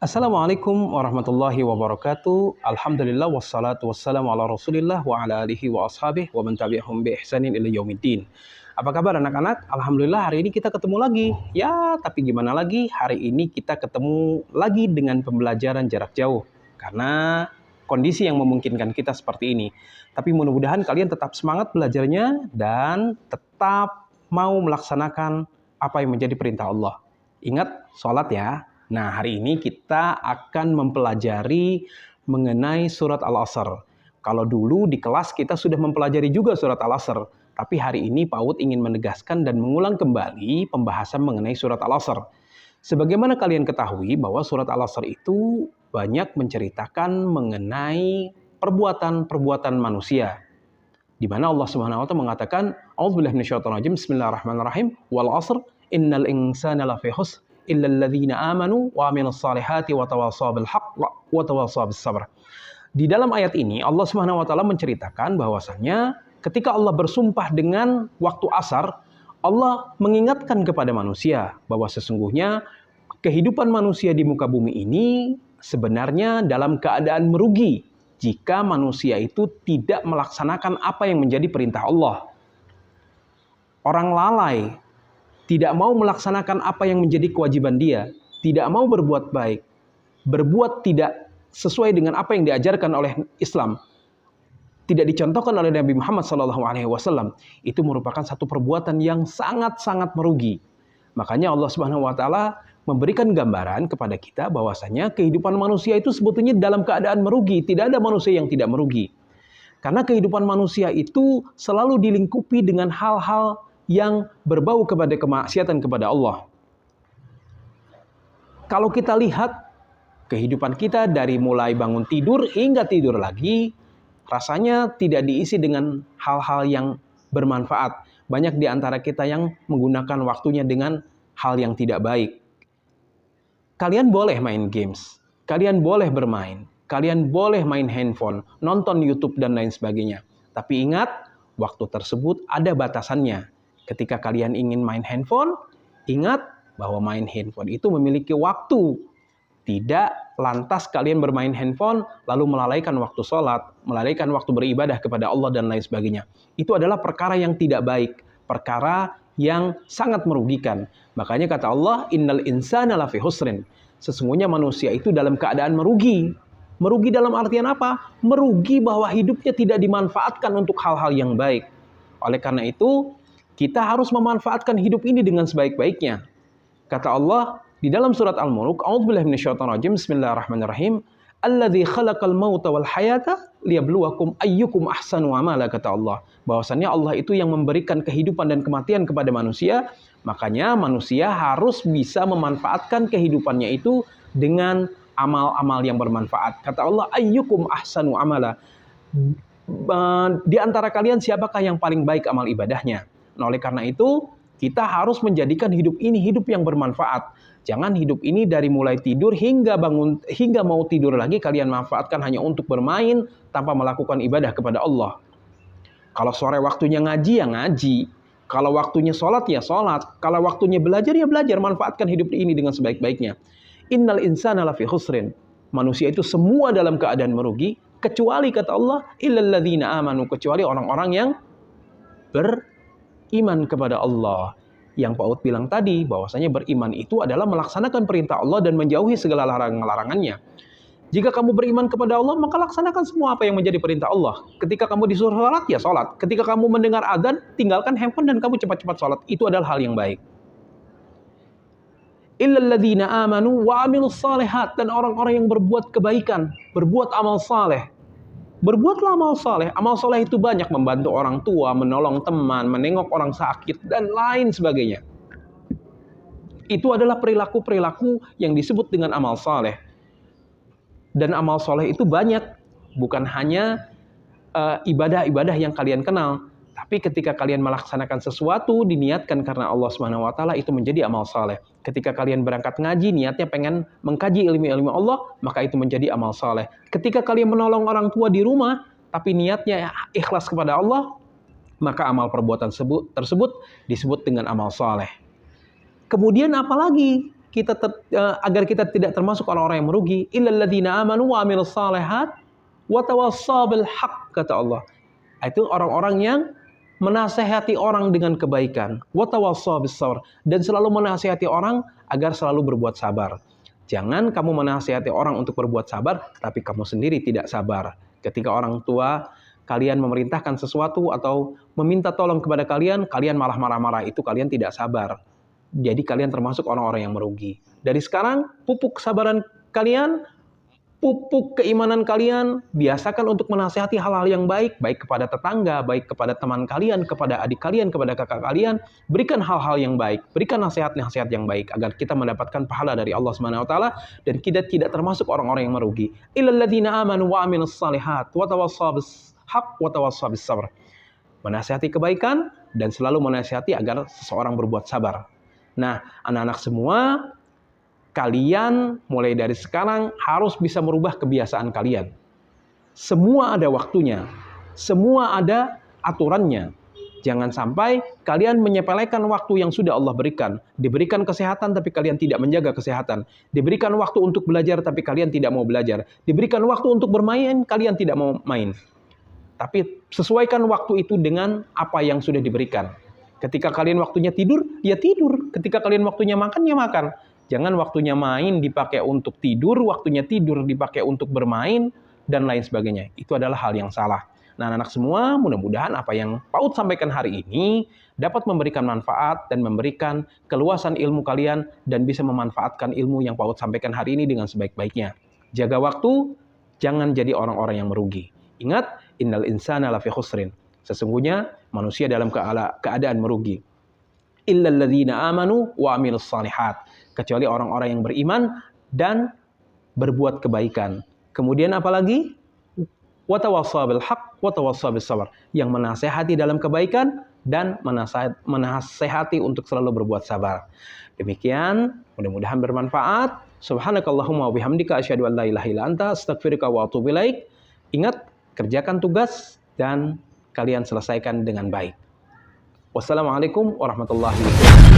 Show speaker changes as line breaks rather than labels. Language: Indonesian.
Assalamualaikum warahmatullahi wabarakatuh. Alhamdulillah wassalatu wassalamu ala Rasulillah wa ala alihi wa ashabihi wa man tabi'ahum bi ihsanin ila yaumiddin. Apa kabar anak-anak? Alhamdulillah hari ini kita ketemu lagi. Ya, tapi gimana lagi? Hari ini kita ketemu lagi dengan pembelajaran jarak jauh. Karena kondisi yang memungkinkan kita seperti ini. Tapi mudah-mudahan kalian tetap semangat belajarnya dan tetap mau melaksanakan apa yang menjadi perintah Allah. Ingat, sholat ya. Nah, hari ini kita akan mempelajari mengenai surat Al-Asr. Kalau dulu di kelas kita sudah mempelajari juga surat Al-Asr, tapi hari ini PAUD ingin menegaskan dan mengulang kembali pembahasan mengenai surat Al-Asr. Sebagaimana kalian ketahui bahwa surat Al-Asr itu banyak menceritakan mengenai perbuatan-perbuatan manusia. Di mana Allah Subhanahu wa taala mengatakan, A'udzubillahi minasyaitonir rajim, Bismillahirrahmanirrahim, wal 'asr innal insana lafi khusr illa alladzina amanu wa 'amilus salihati wa tawashaw bil haqq wa tawashaw bis sabr. Di dalam ayat ini Allah Subhanahu wa taala menceritakan bahwasannya ketika Allah bersumpah dengan waktu asar, Allah mengingatkan kepada manusia bahwa sesungguhnya kehidupan manusia di muka bumi ini sebenarnya dalam keadaan merugi jika manusia itu tidak melaksanakan apa yang menjadi perintah Allah. Orang lalai, tidak mau melaksanakan apa yang menjadi kewajiban dia, tidak mau berbuat baik, berbuat tidak sesuai dengan apa yang diajarkan oleh Islam, tidak dicontohkan oleh Nabi Muhammad SAW, itu merupakan satu perbuatan yang sangat-sangat merugi. Makanya Allah Subhanahu wa taala memberikan gambaran kepada kita bahwasanya kehidupan manusia itu sebetulnya dalam keadaan merugi, tidak ada manusia yang tidak merugi. Karena kehidupan manusia itu selalu dilingkupi dengan hal-hal yang berbau kepada kemaksiatan kepada Allah. Kalau kita lihat kehidupan kita dari mulai bangun tidur hingga tidur lagi, rasanya tidak diisi dengan hal-hal yang bermanfaat. Banyak di antara kita yang menggunakan waktunya dengan hal yang tidak baik. Kalian boleh main games, kalian boleh bermain, kalian boleh main handphone, nonton YouTube dan lain sebagainya. Tapi ingat, waktu tersebut ada batasannya. Ketika kalian ingin main handphone, ingat bahwa main handphone itu memiliki waktu. Tidak lantas kalian bermain handphone lalu melalaikan waktu sholat, melalaikan waktu beribadah kepada Allah dan lain sebagainya. Itu adalah perkara yang tidak baik, perkara yang sangat merugikan. Makanya kata Allah, innal insana lafi husrin. Sesungguhnya manusia itu dalam keadaan merugi. Merugi dalam artian apa? Merugi bahwa hidupnya tidak dimanfaatkan untuk hal-hal yang baik. Oleh karena itu, kita harus memanfaatkan hidup ini dengan sebaik-baiknya. Kata Allah di dalam surat Al-Mulk, A'udzubillahi minasyaitonir rajim, Bismillahirrahmanirrahim, Alladzi khalaqal mauta wal hayata liyabluwakum ayyukum ahsanu amala, kata Allah. Bahwasannya Allah itu yang memberikan kehidupan dan kematian kepada manusia, makanya manusia harus bisa memanfaatkan kehidupannya itu dengan amal-amal yang bermanfaat. Kata Allah, ayyukum ahsanu amala. Di antara kalian siapakah yang paling baik amal ibadahnya? Nah, oleh karena itu, kita harus menjadikan hidup ini hidup yang bermanfaat. Jangan hidup ini dari mulai tidur hingga bangun, hingga mau tidur lagi kalian manfaatkan hanya untuk bermain tanpa melakukan ibadah kepada Allah. Kalau sore waktunya ngaji, ya ngaji. Kalau waktunya sholat, ya sholat. Kalau waktunya belajar, ya belajar. Manfaatkan hidup ini dengan sebaik-baiknya. Innal insana lafi khusrin. Manusia itu semua dalam keadaan merugi, kecuali kata Allah, illal ladzina amanu, kecuali orang-orang yang beriman kepada Allah. Yang PAUD bilang tadi, bahwasanya beriman itu adalah melaksanakan perintah Allah dan menjauhi segala larangan-larangannya. Jika kamu beriman kepada Allah, maka laksanakan semua apa yang menjadi perintah Allah. Ketika kamu disuruh sholat, ya sholat. Ketika kamu mendengar adzan, tinggalkan handphone dan kamu cepat-cepat sholat. Itu adalah hal yang baik. Illal ladzina amanu wa 'amilus shalihat, dan orang-orang yang berbuat kebaikan, berbuat amal saleh. Berbuatlah amal saleh. Amal saleh itu banyak, membantu orang tua, menolong teman, menengok orang sakit, dan lain sebagainya. Itu adalah perilaku-perilaku yang disebut dengan amal saleh. Dan amal saleh itu banyak, bukan hanya ibadah-ibadah yang kalian kenal. Tapi ketika kalian melaksanakan sesuatu, diniatkan karena Allah Subhanahu wa taala, itu menjadi amal saleh. Ketika kalian berangkat ngaji, niatnya pengen mengkaji ilmu-ilmu Allah, maka itu menjadi amal saleh. Ketika kalian menolong orang tua di rumah, tapi niatnya ikhlas kepada Allah, maka amal perbuatan tersebut disebut dengan amal saleh. Kemudian apalagi? agar kita tidak termasuk orang-orang yang merugi, illal ladzina amanu wa amilus shalihat wa tawassaw bil haqq, kata Allah. Itu orang-orang yang menasehati orang dengan kebaikan, wa tawassaw bis sabr, dan selalu menasehati orang agar selalu berbuat sabar. Jangan kamu menasehati orang untuk berbuat sabar, tapi kamu sendiri tidak sabar. Ketika orang tua kalian memerintahkan sesuatu atau meminta tolong kepada kalian, kalian malah marah-marah, itu kalian tidak sabar. Jadi kalian termasuk orang-orang yang merugi. Dari sekarang, pupuk kesabaran kalian, pupuk keimanan kalian, biasakan untuk menasihati hal-hal yang baik, baik kepada tetangga, baik kepada teman kalian, kepada adik kalian, kepada kakak kalian. Berikan hal-hal yang baik, berikan nasihat-nasihat yang baik, agar kita mendapatkan pahala dari Allah Subhanahu wa Ta'ala, dan kita tidak termasuk orang-orang yang merugi. Illal ladzina amanu wa amilus shalihat wa tawassaw bis haqq wa tawassaw bis sabr. Menasihati kebaikan dan selalu menasihati agar seseorang berbuat sabar. Nah, anak-anak semua, kalian mulai dari sekarang harus bisa merubah kebiasaan kalian. Semua ada waktunya, semua ada aturannya. Jangan sampai kalian menyepelekan waktu yang sudah Allah berikan. Diberikan kesehatan tapi kalian tidak menjaga kesehatan. Diberikan waktu untuk belajar tapi kalian tidak mau belajar. Diberikan waktu untuk bermain, kalian tidak mau main. Tapi sesuaikan waktu itu dengan apa yang sudah diberikan. Ketika kalian waktunya tidur, ya tidur. Ketika kalian waktunya makan, ya makan. Jangan waktunya main dipakai untuk tidur, waktunya tidur dipakai untuk bermain, dan lain sebagainya. Itu adalah hal yang salah. Nah, anak-anak semua, mudah-mudahan apa yang Pak Ud sampaikan hari ini dapat memberikan manfaat dan memberikan keluasan ilmu kalian, dan bisa memanfaatkan ilmu yang Pak Ud sampaikan hari ini dengan sebaik-baiknya. Jaga waktu, jangan jadi orang-orang yang merugi. Ingat, innal insana lafi khusrin. Sesungguhnya manusia dalam keadaan merugi. Illal ladzina amanu wa amilus shalihat. Kecuali orang-orang yang beriman dan berbuat kebaikan. Kemudian apalagi? Wa tawassaw bil haqq wa tawassaw bis sabr. Yang menasehati dalam kebaikan dan menasehati untuk selalu berbuat sabar. Demikian, mudah-mudahan bermanfaat. Subhanakallahumma wa bihamdika asyhadu an la ilaha illa anta astaghfiruka wa atubu ilaik. Ingat, kerjakan tugas dan kalian selesaikan dengan baik. Wassalamualaikum warahmatullahi wabarakatuh.